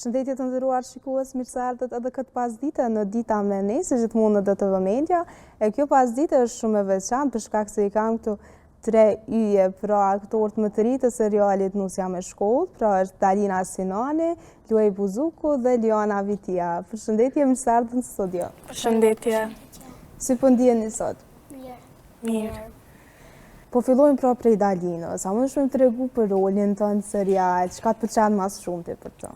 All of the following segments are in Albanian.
Përshëndetje të nderuar shikues, mirë se ardhët edhe këtë pasdite në Dita me ne, si gjithmonë në DTV Media. E kjo pasdite është shumë e veçantë për shkak se i kam këtu 3 yje, pra aktorët më të ri të serialit Nusja me shkollë, pra është Dalina Sinani, Luej Buzuku dhe Liana Vitia. Përshëndetje, mirë se ardhët në studio. Përshëndetje. Si po ndjeni sot? Mirë. Po fillojmë pra prej Dalinës. A më shumë të regu për rolin të në serial, çka të pëlqen mas shumë të për të?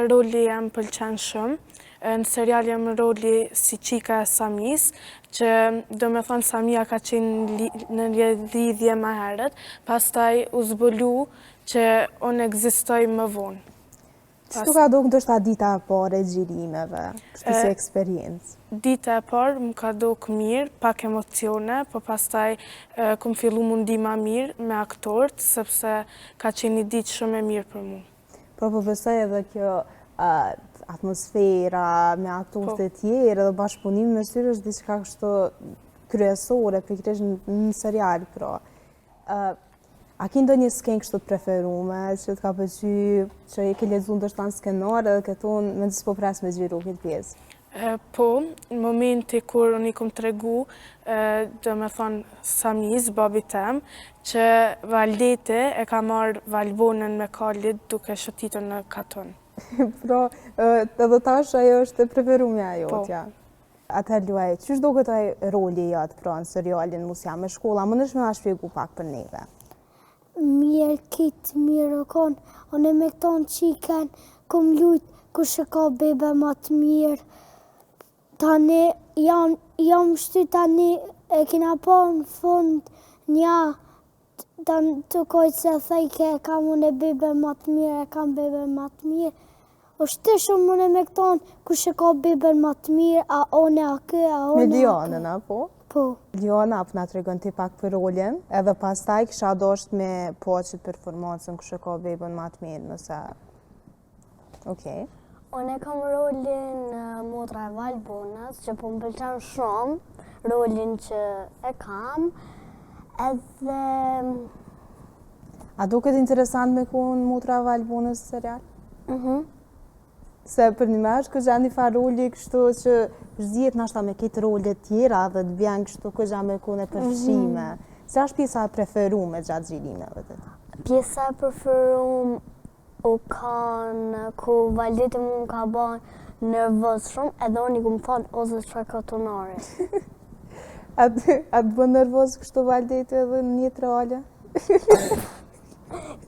Roli jam pëlqen shumë. Në serial jam roli si qika e Samis, që do me thonë Samia ka qenë në lidhje më herët, pastaj u zbulu që unë ekzistoj më vonë. Qëtu ka do këndështë a dita e parë e gjirimeve, kështu si eksperiencë? Dita e parë më ka do mirë, pak emocione, po pastaj kom fillu mundi ma mirë me aktorët, sepse ka qenë një ditë shumë e mirë për mu. Po besoj edhe kjo atmosfera me aktorët e tjerë dhe bashkëpunim me syre është diçka kështu kryesore, pikërisht në serial, pra. A ki ndonjë skenë kështu të preferume, që të ka pëlqy, që e ke lexuar ndoshta në skenar edhe këton me s'po pres me xhiru këtë pjesë? Po, në momenti kur unë i kom tregu, do me thonë Samis, babi tem, që Valdete e ka marrë Valbonën me Kalit duke shëtitur në katon. Pra, edhe tash ajo është e preferume ajo, tja. Atëherë Luaj, qysh do këtë roli jatë pra në serialin Nusja me shkolla, më nëshme nga shpjegu pak për neve? Mirë kitë, mirë o konë, unë me këtonë qiken, kom lujtë kush e ka bebe ma të mirë. Tani, jam shty tani, e kina po në fund nja, tani të kojtë se thejke, kam unë e bebe ma të mirë, e kam bebe ma të mirë. O shty shumë unë me këtonë kush e ka bebe ma të mirë, a one a kë, a one a kë. Me Lianën, apo? Po. Liana, apë nga të regon ti pak për rolin, edhe pastaj kësha dosht me po që performancën kështë ka bebën ma të mirë, nëse... Okej. Unë e kam rolin motra e Valbonës, që po më pëlqen shumë, rolin që e kam, edhe... A duket interesant me kun motra e Valbonës serial? Se për një me është këgja një fa roli kështu që përzijet nashta me këtë rolet tjera dhe të bjen kështu këgja me kun e përfshime. Se është pjesa e preferume gjatë gjirimeve të ta? Pjesa e preferume u kanë ku Valdete mu më ka banë nervos shumë, edhe unë i ku më falë ose që ka tonare. A të bën nervos kështu Valdete edhe në një reale?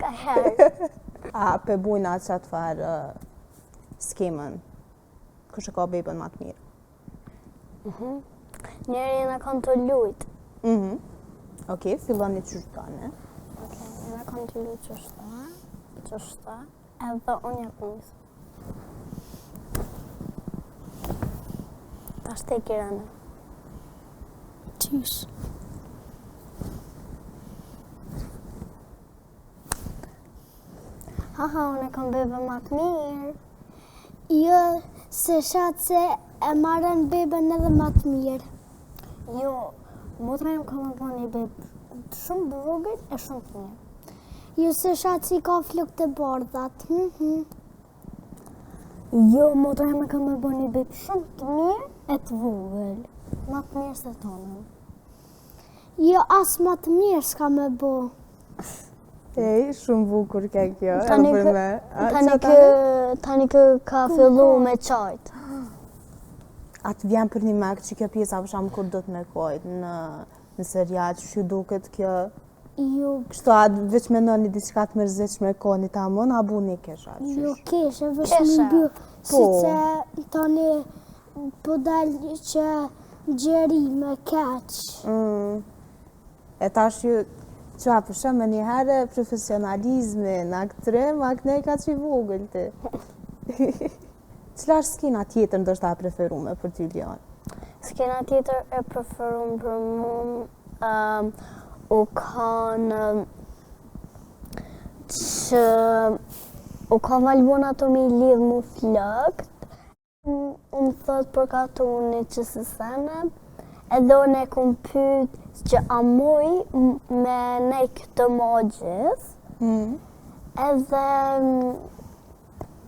Ka herë. A pe bujna atë qatë farë skemën, kështë ka bebën ma të mirë? Njeri në kanë të lujtë. Okej, fillon një qështane. Okej, në kanë të lujtë qështa, edhe unë jep njësë. Ta shte kirane. Qysh? Haha, unë e kam bebe ma të mirë. Jo, se shatë se e marrën beben edhe ma të mirë. Jo, motra jem ka më po një bebe shumë vogël e shumë të mirë. Jo, se shatë si ka fluk të bardhat. Jo, motra jem ka më po një bebe shumë të mirë e të vogël. Ma të mirë se tonën. Jo, as ma të mirë s'ka me bo. Ej, shumë bukur ke kjo, Tani edhe për me. Tani kë ka fillu me qajtë. A të vjen për një mek që kjo pjesa për shamë kur do të me kojtë në serial, që shu duket kjo... Jo, Kështu a veç me në një diçka të mërzitshme ko një ta mën, a bu një kesha? jo keshe, vesh më bjo. Si që tani po dalë që gjeri me keqë. E tash ju... Qa për shumë një herë profesionalizmin, aktrim, akne ka që i vogël ti. Cila është skena tjetër ndoshta e preferume për ty, Liana? Skena tjetër e preferume për mu u kanë që u ka Valbona të mi lidhë mu flëkt. Unë thot për katuni që së sene, edhe unë e kom pyet që a muj me nej këtë ma gjithë, edhe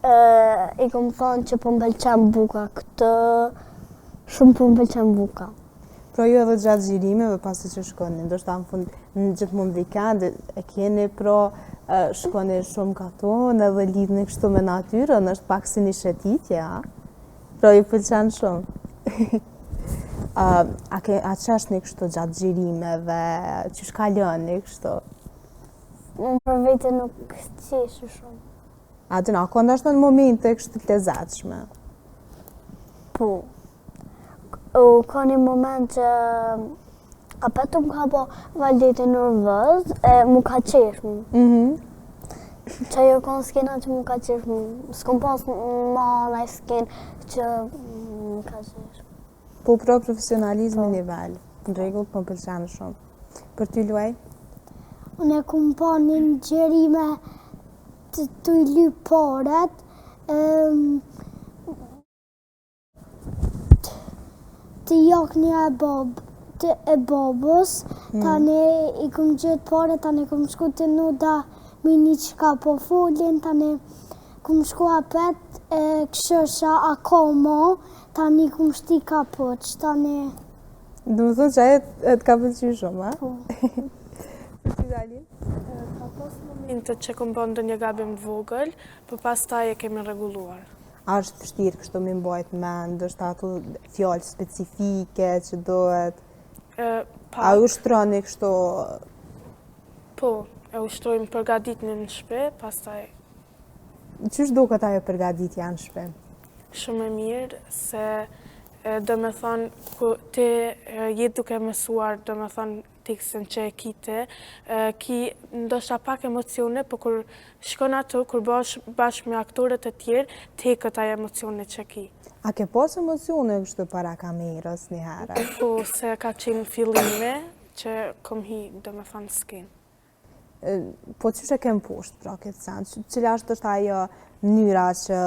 I kom thonë që po m'pëlqen buka këtë, shumë po m'pëlqen buka. Pra ju edhe gjatë xhirimeve pasi që shkoni, ndoshta në fund gjithmonë weekend e keni shkoni shumë katon edhe lidhni kështu me natyrën, është pak si një shëtitje, a? Pra ju pëlqen shumë. A qeshni kështu gjatë xhirimeve, që shkaloni kështu? Unë për vete nuk qeshë shumë. Atë na, ka ndoshta në momente kështu të lezetshme. Po. Ka një moment që apetu më ka po valdeti nervëz e mu ka qesh mu. Që jo ka skena që mu ka qesh mu. S'kom pas ma naj sken që mu ka qesh. Po pra profesionalizmi nivel, në rregull, po më pëlqen shumë. Për ty Luaj? Unë e kum pa një gjerime të i lyp paret, të jak një e babës, tani i kum gjetë pare, tani kum shku të nuda mini qka po folin, tani kum shku apet këshësha akoma, tani kum shti ka poq, tani... Do më thonë që aje të ka pëlqy shumë, a? Po. Për ty Dalin? Ka pas momente që kom bën ndonjë gabim të vogël, por pastaj e kemi rregulluar. A është vështirë kështu me mbajt mend, ndoshta ato fjalë specifike që dohet? A ushtroni kështu? Po, e ushtrojmë përgatitjen në shtëpi, pastaj Qysh duket ajo përgatitja në shtëpi? shumë e mirë se do me thonë ku ti je duke mësuar, do me thonë tekstin që e kite, ki ndoshta pak emocione, por kur shkon ato, kur bashkë me aktorët e tjerë, ti këta emocione që ki. A ke pas emocione kështu para kamerës një herë? Po, se ka qenë fillime që kom hi, do me thonë s'ken. Po qysh e kem poshtë pra këtë sens? Cila është ajo mënyra që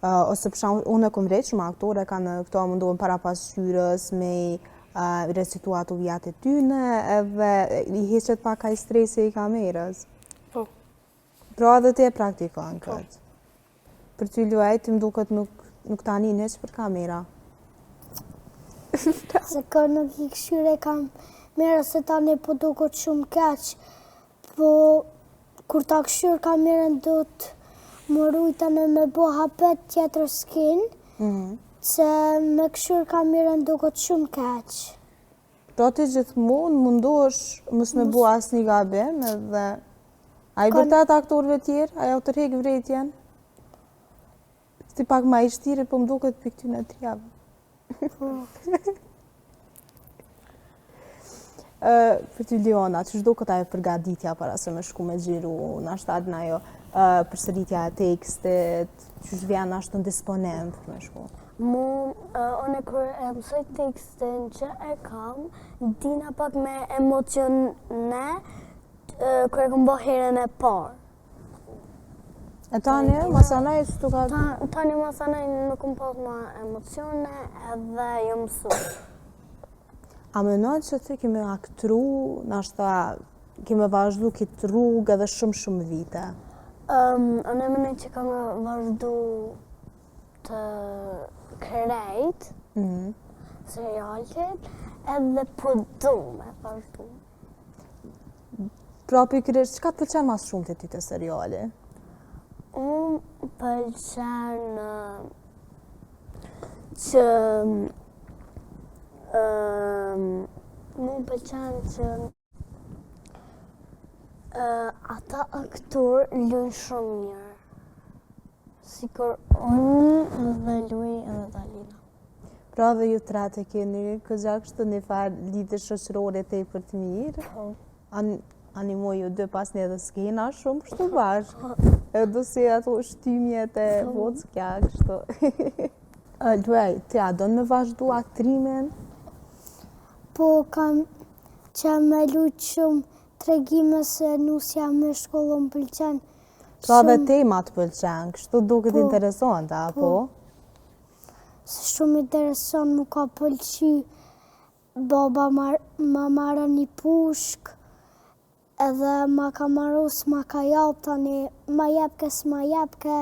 ose për shembull unë kom rejtë shumë aktore kanë këto mundohen para pasqyrës me recitua ato vijat e tyne edhe i heqet pak ai stresi i kamerës. Po. Pra edhe ti e praktikon këtë. Për ty Luaj, ti m'duket nuk tani neq për kamera. Se kër nuk i këshyre kamera se tani po duket shumë keq, po kur ta këshyre kamerën do të më rujtën e me bo hapet tjetër skin, se me këshyre kamerën duket shumë keq. Pra ti gjithmonë mundohesh mos me bo asnjë gabim edhe a i vërtet aktorëve tjerë, ajo tërheq vretjen? Ti pak ma i shtiri, po më duket për këtyne trijave. Për ty Leona, që duket ajo përgatitja para se me shku me xhiru, nashta në ajo përsëritja e tekstit, që vjen ashtu në disponent me shku? Unë kër e mësoj tekstin që e kam, dina pak me emocione kër e kom bo herën e parë. E tani, masanaj që tu ka... Tani masanaj nuk kom pas ma emocione edhe jo mësu. A menon që ti kemi aktru, nashta kemi vazhdu këtë rrugë edhe shumë vite? Unë e menoj që kam vazhdu të krejt serialet edhe po du me vazhdu. Pra pikërisht, çka të pëlqen mas shumë të ty të seriale? Unë pëlqen që mu pëlqen që ata aktor luajnë shumë mirë. Sikur unë dhe Luaj edhe Dalina. Pra dhe ju tratë e keni këgja kështu një farë lidhje shoqërore të i për të mirë? Animoj ju dy pas një edhe skena shumë kështu bashkë. Edo si ato shtymjet e vockja kështu. Luaj, ti a do në me vazhdu aktrimin? Po kam që me lujtë shumë tregime se nusja me shkollën pëlqen. Pra dhe temat pëlqen, kështu duket interesant, apo? Se shumë interesant mu ka pëlqy baba ma marrë një pushk, edhe ma ka marru s'ma ka jap tani, ma jepke s'ma jepke.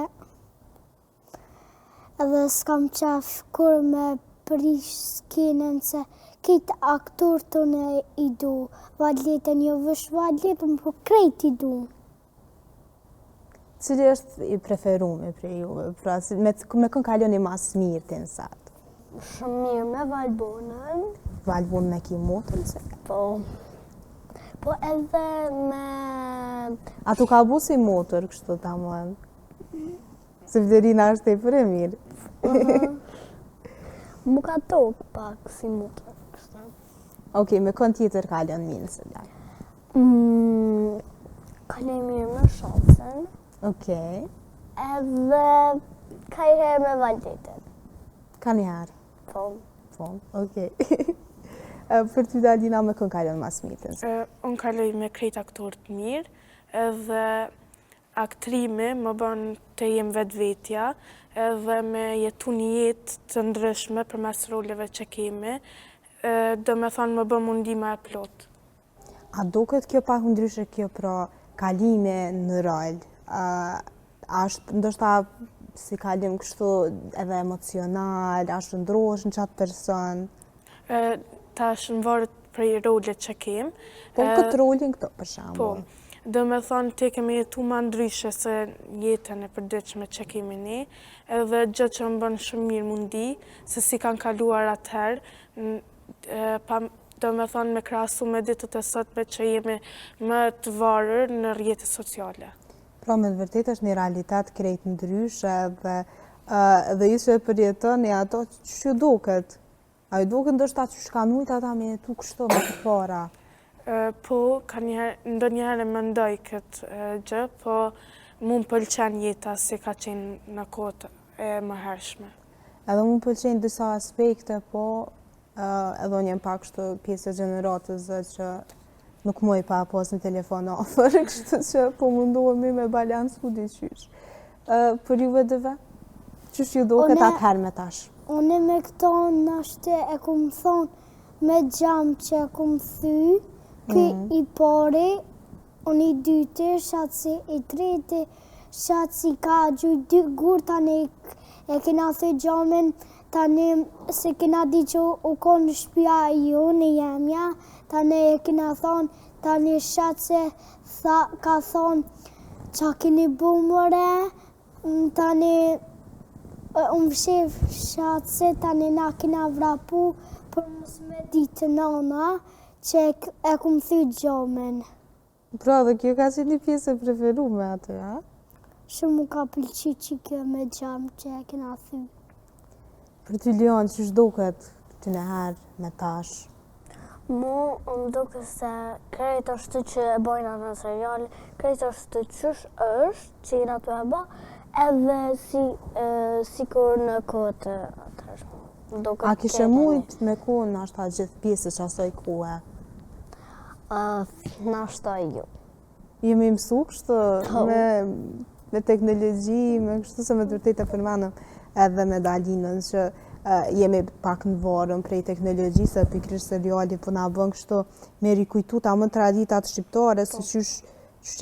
edhe s'kam qef kur me prish skenën se këtë aktor të në i du. Valjetën jo vësh valjetën, po krejt i du. Cili është i preferume për juve? Pra, me kënë kaloni mas mirë të nësat? Shumë mirë me Valbonën. Valbonën me ki motën se? Po. Po edhe me... A tu ka bu si motor, kështu ta mënë? Se Vlerina është e për e mirë. Mu ka tokë pak si motor. Okej, me kënë tjetër kalon mirë së lakë? Kaloj mirë me Shocën. Okej. Edhe ka i herë me Valjetën. Ka një herë? Po. Po, okej. Për ty Dalina me kënë kalon mas mirë? Unë kaloj me krejt aktorët mirë, edhe aktrimi më bën të jem vetvetja, edhe me jetu një jetë të ndryshme për mes roleve që kemi, do me thonë më bën mundime e plot. A duket kjo pak ndryshe kjo pra kalime në rol? Ashtë ndoshta si kalim kështu edhe emocional, ashtë ndrosh në qatë person? Tash në varet prej rolet që kem. Po këtë rolin këto për shembull? Po, do me thonë te kemi jetu ma ndryshe se jetën e përditshme që kemi ne, edhe gjë që më bën shumë mirë mundi, se si kanë kaluar atëherë, do me thonë me krahasu me ditët e sotme që jemi më të varur në rrjetet sociale. Pra me të vërtet është një realitet krejt ndryshe dhe ju që përjetoni ato që ju duket? A ju duket ndoshta që shkanujt ata me jetu kështu me të para? Po, ndonjëherë mendoj këtë gjë, po mu më pëlqen jeta si ka qenë në kohët e mëhershme. Edhe mu më pëlqen disa aspekte, po edhe unë jem pak kështu pjesë e gjeneratës që nuk moj pa pas në telefon ofër, kështu që po mundohemi me balansu diqysh. Për juve dëve, qysh ju duket atëherë me tash? Unë me këto nashte e kumë thonë me gjam që e kumë thy, këj i pari, unë i dyti, shatë si i treti, shatë si ka gjuj dy gur, tani e kena thy gjamin, tani se kena di që u konë shpia ju në jemja, tani e kena thonë, tani shatë se ka thonë qa keni bu mëre, tani unë vëshef shatë se tani na kena vrapu për mos me ditë nana që e kumë thy gjomen. Pra dhe kjo ka qenë një pjesë e preferume atë, ha? Shumë mu ka pëlqy që kjo me gjam që e kena thy. Për ty Leon, qysh duket ty nëherë me tash? Mu më duke se krejt është të që e bojnë atë në serial, krejt është të qysh është që jena të e ba, edhe si kur në kohët atërshme. A kishe mujt me konë nashta gjithë pjesës që asoj kohë? Nashta ju. Jemi mësu kështu me teknologji, me kështu se me të vërtet e përmanëm edhe me Dalinën që jemi pak në varën prej teknologjisë, pikrisht seriali po na bën kështu me rikujtu ta më traditat shqiptare, se qysh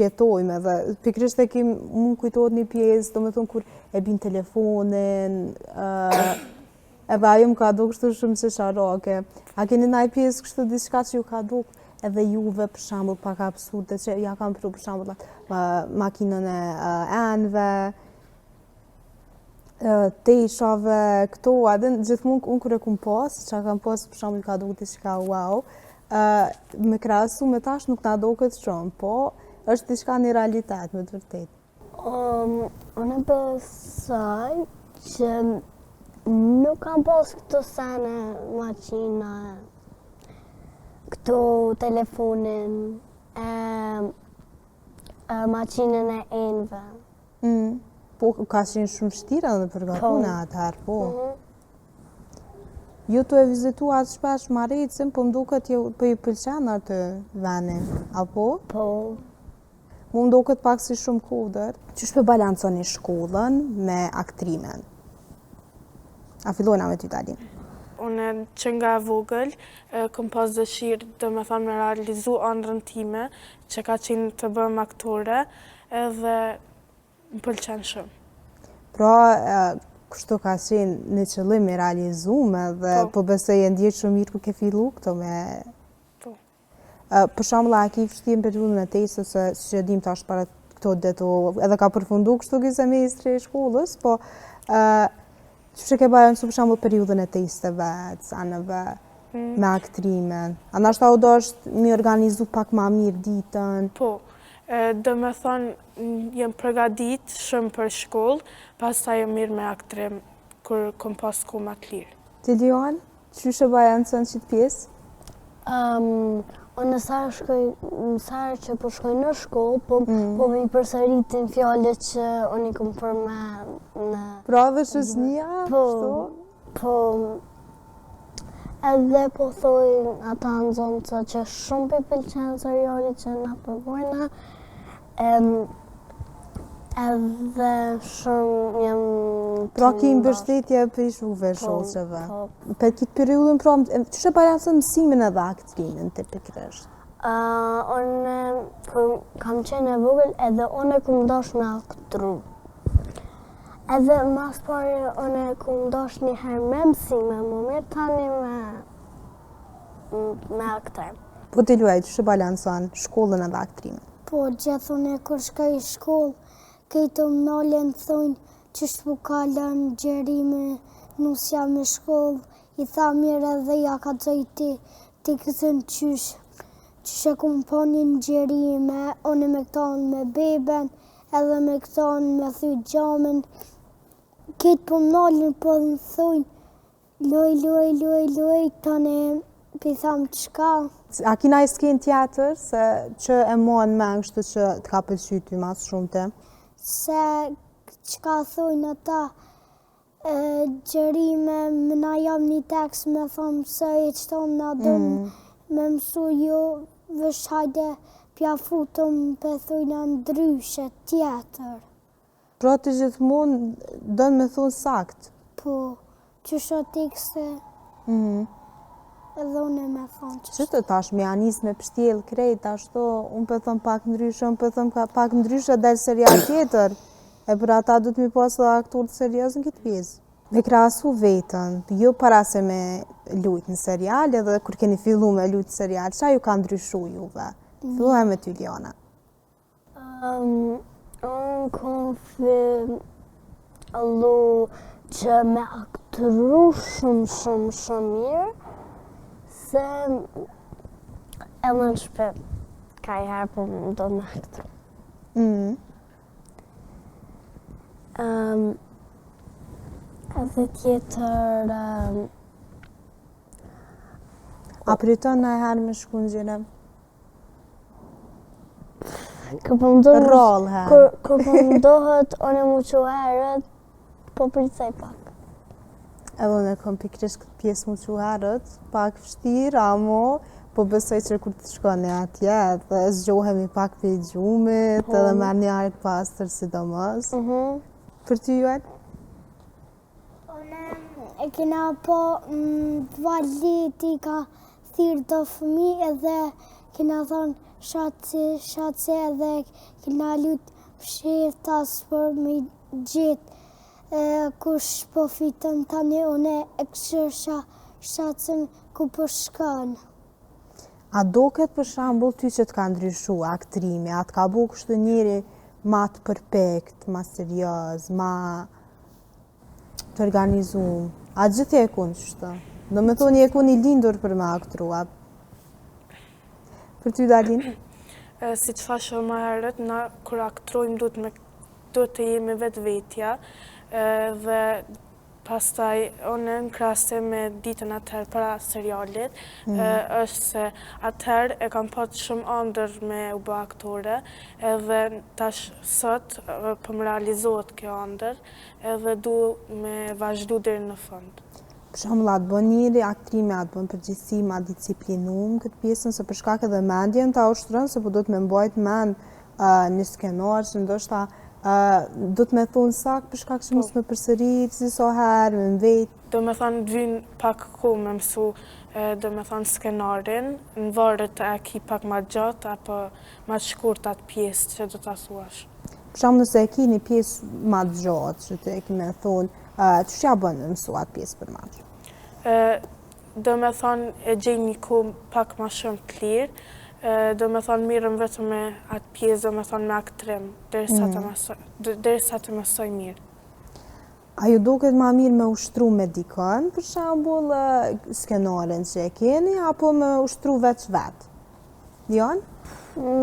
jetojme dhe pikrisht e kim mund kujtohet një pjesë, do me thonë kur e bin telefonin, edhe ajo më ka du kështu shumë që sharake. A keni naj pjesë kështu diçka që ju ka du edhe juve për shambull pak absurde që ja kam pru për shambull makinën e enve, teshave, këto, edhe gjithmonë unë kur e kum pas, që kam pas për shambull ka du diçka wow, me krahasu me tash nuk na duket shumë, po është diçka një realitet, me të vërtet. Unë besoj që nuk kam pas këto sene maqina, këto telefonin, maqinën e enve. Po, ka qenë shumë shtira në përgatune atëherë, po. Ju të e vizitua atë shpesh Maricën, po më duket po i pëlqen atë venin, apo? Po. Më duket pak si shumë kodër. Qysh për balanconi shkollën me aktrimen? A fillojna me ty, Dalin? Unë që nga vogël, kom pas dëshirë do me thonë me realizu ëndrrën time, që ka qenë të bëm aktore, edhe më pëlqen shumë. Pra, kështu ka qenë në qëllim i realizume dhe po besoj e ndjesh shumë mirë ku ke fillu këto me... Po. Për shembull, a ke shtim periudhën e testës, se si që dim tash para këto deto, edhe ka përfundu kështu ky semestri i shkollës, po çfarë ke bërë për shembull periudhën e testeve, të anëve me aktrimin? A ndoshta u dosh mi organizu pak më mirë ditën? Po. Do me thonë, jem përgadit shumë për shkollë, pastaj jem mirë me aktrim kur kom pas kohë më të lirë. Ti Lion, ç'është bëja në çën çit pjesë? Unë sarë që po shkoj në shkollë, po mi përsëritin fjalët që unë i kom përmend në... Pra dhe shësnia? Po, edhe po thojnë ata nxënësa që shumë për pëlqen seriali që na përvojna, edhe shumë jam... Pra ki mbështetje për shufve shoqeve. Për këtë periudhën, pra, ç'është balancon mësimin edhe aktrimin tipikisht? Unë kam qenë e vogël edhe unë kom dash me aktru. Edhe mas pare unë kom dash një herë me mësime, më mirë tani me aktrim. Po ti luaj, ç'është balancon shkollën edhe aktrimin? Po, gjithone kur shkoj shkollë, këto më nalën thonë që shtu kalën gjerime, nus jam në shkollë, i tha mirë edhe ja ka të ti këthën qysh e kom po një gjerime, unë me këtanë me beben, edhe me këtanë me thy gjamin. Këtë po më nalën po më thonë, loj, tane pi thamë qka. A kina i skenë tjetër se që e mon me kështu që të ka pëlqy ty mas shumë të? Se qka thojnë ata gjerime, më na jam një tekst me thonë se e qëton nga dëmë me mësu jo vësh hajde pja futëm për thojnë ndryshe tjetër. Pra të gjithmonë dënë me thonë sakt? Po, që shë tekste edhe unë me thonë që që të tash me anis me pështjel krejt, ashtu unë për thëmë pak ndryshe, unë për thëmë pak ndryshe del serial tjetër, e për ata du të mi pas dhe aktor të serios në këtë pjesë. Me krasu vetën, jo para se me lujt në serial, edhe kur keni fillu me lujt në serial, qa ju ka ndryshu juve? Filluaj me ty, Liona. Unë kom fillu që me aktru shumë mirë, se edhe në shpet ka i herë po më do me aktru. Edhe tjetër... A priton në herë me shku në gjire? Kur po më dohet, unë e mu që herët, po pritësaj pak. Edhe unë e kom pikrish këtë pjesë mu që herët, pak vështirë, amo, po besoj që kur të shkone atje, dhe zgjohemi pak për i gjumit, edhe merë një arë pastër sidomos. Për ty, Juel? E kena po valiti ka thirë të fëmi edhe kena thonë shatëse edhe kena lutë fshirtas për me gjithë kush po fitën tani une e këshër shatësën ku po shkën. A do këtë për shambull ty që të ka ndryshu aktrimi, a të ka bu kështu njëri ma të perfekt, ma serios, ma të organizum? A gjithë e kun qështë? Do me thoni e kun i lindur për me aktrua. Për ty, Dalin? Si që thashë më herët, na kur aktrojmë duhet të jemi vetë vetja dhe pastaj unë në krahasim me ditën atëherë para serialit, është se atëherë e kam pasur shumë ëndër me u bë aktore, edhe tash sot po më realizohet kjo ëndër, edhe du me vazhdu deri në fund. Për shembull, atë bën njëri aktrimi, atë bën përgjithësi ma disciplinum këtë pjesën, se për shkak edhe mendjen ta ushtron, se po do të me mbajt mend një skenar që ndoshta do të me thonë saktë për shkak që mos me përsërit, si so herë, me mvet. Do me thonë dvin pak kohë me mësu, do me thonë skenarin, në varët e ki pak ma gjatë, apo ma shkurt atë pjesë që do të thuash. Shumë nëse e ki një pjesë ma të gjatë që të e ki me thonë, që shja bënë në mësu atë pjesë për matë? Do me thonë e gjej një kohë pak ma shumë të lirë, do me thonë mirëm vetëm me atë pjesë, do me thonë me aktrim, derisa të mësoj mirë. A ju duket ma mirë me ushtru me dikën, për shambull skenarin që e keni, apo me ushtru veç? Dion?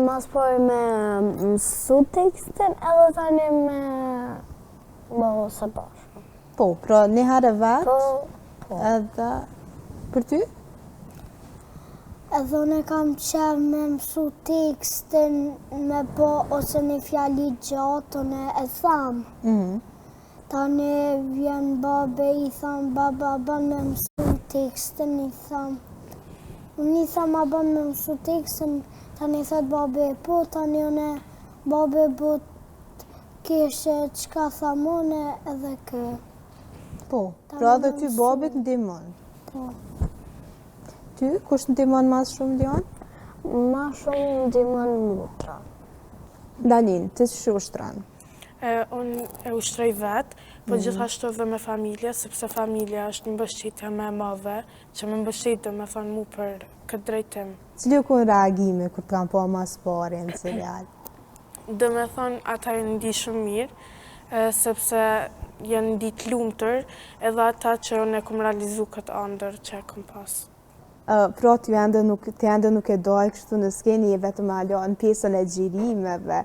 Mas pari me mësu tekstin edhe tani me bëhu së bashku. Po, pra një herë vetë, Po. edhe për ty? Edhe unë kam qef me mësu tekstin me po ose një fjali gjatë, unë e thamë. Tani vjen babe i thamë, baba ban me mësu tekstin, i thamë. Unë i thamë a ban me mësu tekstin, tani thët babe po, tani unë babe bot keshe qka thamë unë edhe kë. Po, pra dhe ty babit ndihmon. Po. Ty, kush ndihmon mas shumë, Lion? Ma shumë ndihmon motra. Dalin, ti që ushtran? Unë e ushtroj vetë, po gjithashtu edhe me familje, sepse familja është një mbështetje më e madhe, që më mbështet do me thonë mu për këtë drejtim. Cili u kun reagime kur të kam po mas pare në serial? Do me thonë ata e ndi shumë mirë, sepse janë ndi të lumëtër, edhe ata që unë e kom realizu këtë andër që e kom pasë. Pra ti ende nuk e dojë kështu në skeni e vetëm alo në pjesën e gjirimeve,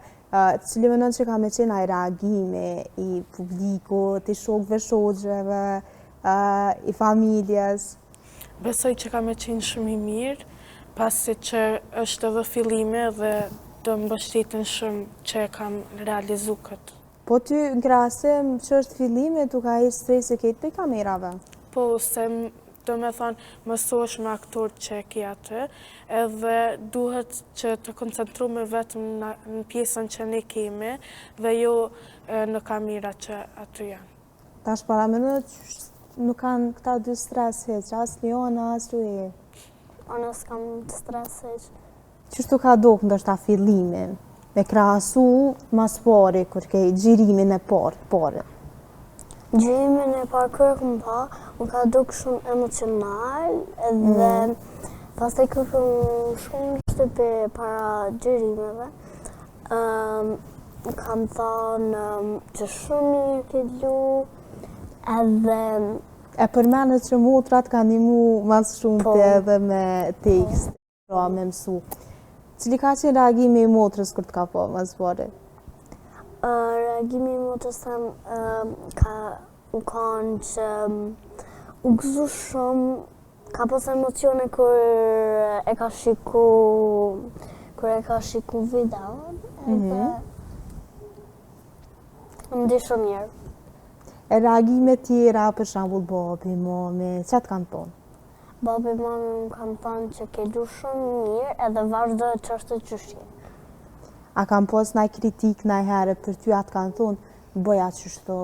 cili mënon që ka me qenë ai reagime i publikut, i shokëve shoqeve, i familjes? Besoj që ka me qenë shumë i mirë, pasi që është edhe fillime dhe do mbështetin shumë që e kam realizu këtë. Po ty në krahasim që është fillime, tu ka ishtë stresi këtë për kamerave? Po, se do me thonë, mësosh me aktor që e ki atë, edhe duhet që të koncentru me vetëm në pjesën që ne kemi, dhe jo në kamera që aty janë. Tash para me nuk kanë këta dy stres heq, as Liona, as Ruhe. Unë s'kam të stres heq. Qështu ka dokë ndështë ta fillimin, me krahasu mas pari, kur ke gjirimin e parë? Gjirimin e parë kërë këm pa, më ka dukë shumë emocional, edhe pas të kërë shumë shtëpi para gjirimeve, kam thonë që shumë mirë ke lu, edhe... E përmenet që motrat ka ndimu mas shumë të edhe me tekst, pra me mësu. Cili ka qenë reagimi i motrës kur të ka po mas pari? Reagimi i motrës u kanë që u gëzu shumë, ka pas emocione kur e ka shiku videon, edhe më di shumë mirë. E reagime tjera, për shambull babi, mami, që të kanë thonë? Babi, mami më kanë thonë që ke lu shumë mirë edhe vazhdo që është të qështje. A kam pos naj kritik naj herë për ty atë kanë thonë, bëja qështu,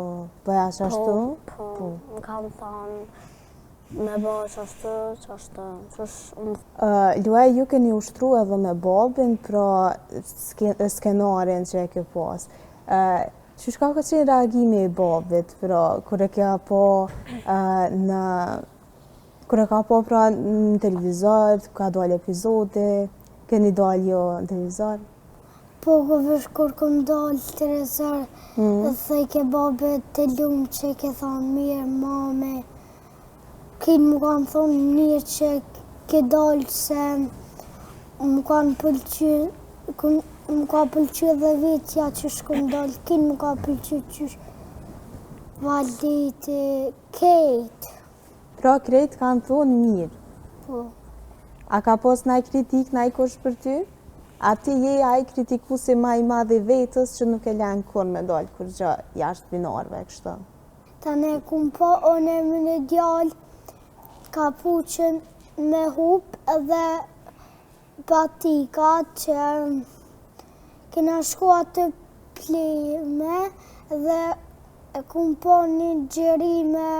bëja qështu? Po, më kanë thonë, me bëja qështu. Luaj, ju keni ushtru edhe me babin, pra skenarin që e ke pas. Qysh ka qenë reagimi i babit, pra, kur e ka po në televizor, ka dalë epizode, keni dalë jo në televizor? Po, kur këm dalë të televizor, dhe thej ke babit të lumë që ke thonë mirë, mame. Kinë më kanë thonë mirë që ke dalë se më kanë pëlqy, më ka pëlqy dhe vetja që shkëm dalë, kinë më ka pëlqy që valiti kejtë. Pra krejt kanë thonë mirë. Po. A ka pos naj kritik, naj kush për ty? A ti je aj kritikusi ma i madhe vetës që nuk e lenë kur me dalë kur gjë jashtë binarve, kështë? Tane kum po, one më në djallë ka puqën me hup edhe patika që kena shku atë plime dhe e kum po një gjerime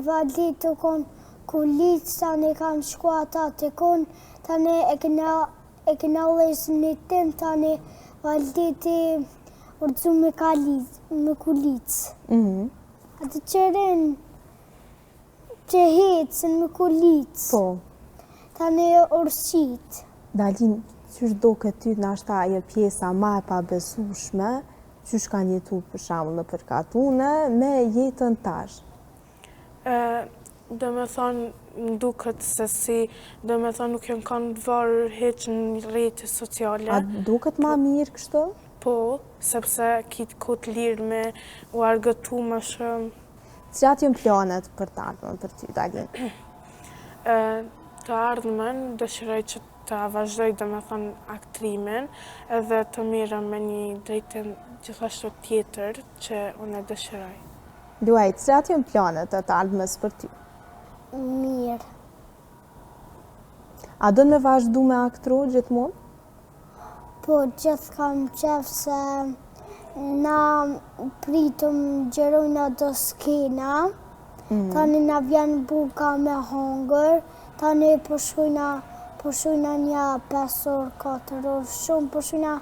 valit të konë kulit, tani kanë shku ata të konë, tani e kena lejës një tim, tani valiti Urzu me kulicë. Atë që rinë që hecën me kulicë. Po. Tani urësit. Dalin, qysh do këtë ty nashta ajo pjesa ma e pabesueshme, qysh kanë jetu për shembull në përkatune me jetën tash? Do me thonë, më duket se si, do me thonë nuk janë kanë varë heq në rrjete sociale. A duket ma mirë kështu? Po, sepse kitë kotë lirë me u argëtu më shumë. Cilat janë planet për të ardhmen për ty, Dalin? Të ardhmen, dëshiroj që të vazhdoj dhe me thonë aktrimin edhe të mirëm me një drejtim gjithashtu tjetër që unë e dëshiroj. Luaj, cilat janë planet të ardhmes për ty? Mirë. A do me vazhdu me aktru gjithmonë? Po, gjithë kam qef se na pritëm gjerojna do skena, tani na vjen buka me hongër, tani përshujna një 5 orë, 4 orë, shumë përshujna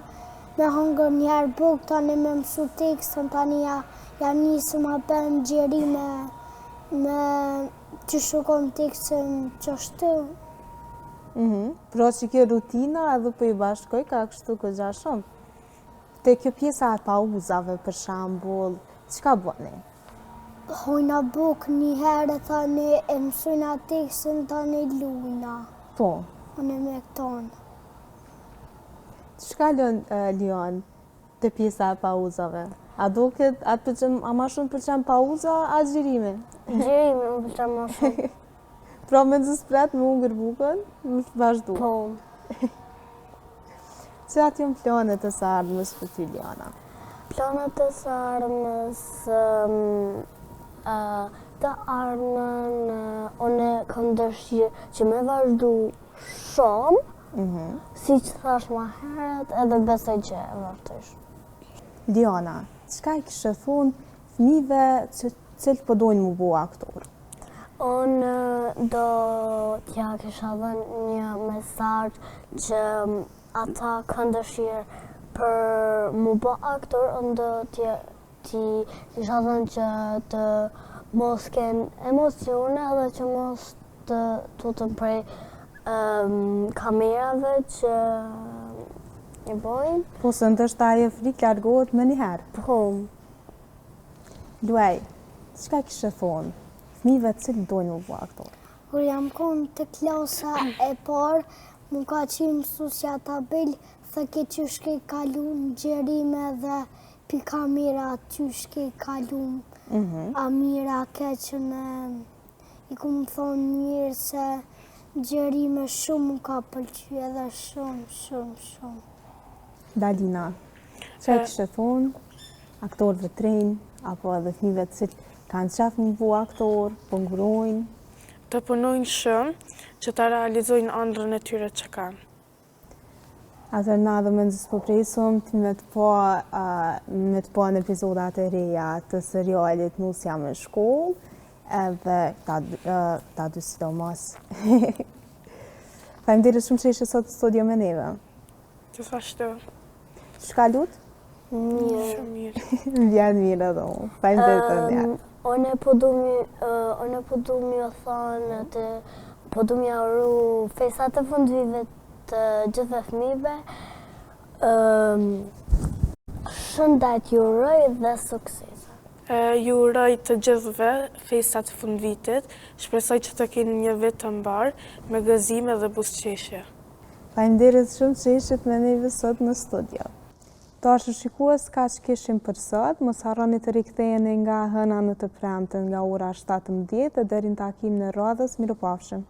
me hongër njerë buk, tani me mësu tekstën, tani ja njësë ma bën gjeri me që shukon tekstën qështu. Pra që kjo rutina edhe për i bashkoj ka kështu këgja shumë. Te kjo pjesa e pauzave për shambull, qka bëni? Hojna buk një herë, tani e mësujna tekstën, tani lujna. Po. Unë me këtonë. Qka lion të pjesa e pauzave? A ma shumë përqen pauza, a gjirimi? Gjirimi më përqen ma shumë. Pra me të spret më ungër bukën, më vazhdu. Po. Cilat janë planet e së ardhmes për ty, Liana? Planet e së ardhmes të ardhmen, unë kam dëshirë që me vazhdu shumë, si që thash ma heret, edhe besoj që e vazhdojsh. Liana, qka i kështë thonë fëmijëve cilë po dojnë mu bo aktor? Unë do t'ja kisha dhënë një mesazh që ata kanë dëshirë për mu bo aktor, unë do t'ja kisha dhënë që të mos kenë emocione edhe që mos të tutën prej kamerave që i bojnë. Po se ndështë aje frikë largohet më njëherë. Po. Luaj, qka kështë thonë fëmijëve cilë dojnë mu bo aktor? Kur jam konë të klasa e parë, mu ka qenë mësusja tabel, thë ke qysh ke kalu në gjerime dhe pi kamera qysh ke kalu a mira keqene. I ku më thonë mirë se gjerime shumë mu ka pëlqy edhe shumë. Dalina, që kështë thonë aktorëve trejnë, apo edhe fëmijëve cilë kanë qafë më bo aktor, po ngurojnë? Të punojnë shumë që të realizojnë ëndrrën e tyre që kanë. Atër na dhe me nëzës po presëm të me të po në epizodat e reja të serialit Nusja me shkollë, edhe ta dy sidomos. Faleminderit shumë që ishe sot në studio me neve. Gjithashtu. Shka lutë? Mirë. Shumë mirë. Vjen mirë edhe unë. Faleminderit të njerë. Unë po du mi o thonë të po du mi auru fejsat e fundvive të gjithë fëmijëve. Shëndet ju uroj dhe sukses. Ju uroj të gjithëve fejsat e fundvitit. Shpresoj që të keni një vit të mbar me gëzime dhe buzëqeshje. Faleminderit shumë që ishit me neve sot në studio. Dashur shikues, ka që kishim për sot, mos harroni të riktheheni nga hëna në të premten nga ora 17 deri në takimin e radhës. Mirupafshim.